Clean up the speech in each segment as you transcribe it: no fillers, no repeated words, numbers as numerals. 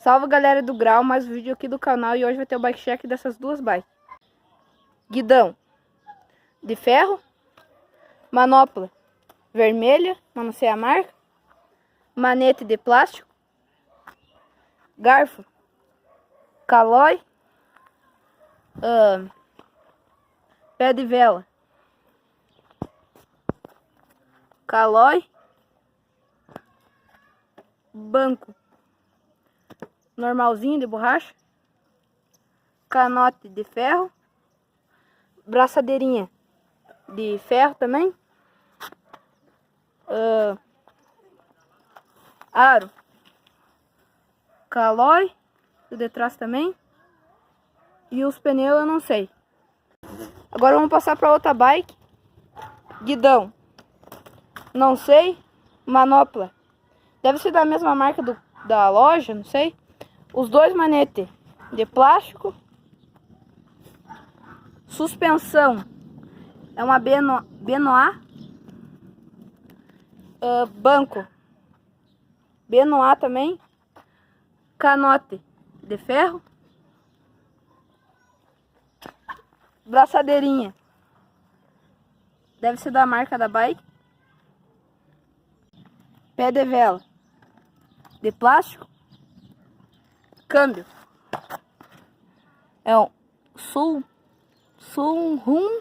Salve galera do Grau, mais um vídeo aqui do canal e hoje vai ter o bike check dessas duas bikes. Guidão de ferro, manopla vermelha, mas não sei a marca, manete de plástico, garfo Caloi, pé de vela Caloi, banco normalzinho de borracha, canote de ferro, braçadeirinha de ferro também, aro Caloi, o de trás também, e os pneus eu não sei. Agora vamos passar para outra bike. Guidão não sei, manopla deve ser da mesma marca da loja, não sei. Os dois manetes de plástico, suspensão é uma Benoit, banco Benoit também, canote de ferro, braçadeirinha deve ser da marca da bike, pé de vela de plástico, câmbio é um Sunrum,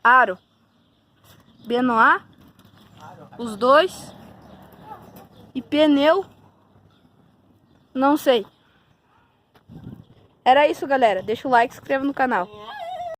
aro Benoit, os dois, e pneu não sei. Era isso galera, deixa o like e se inscreva no canal.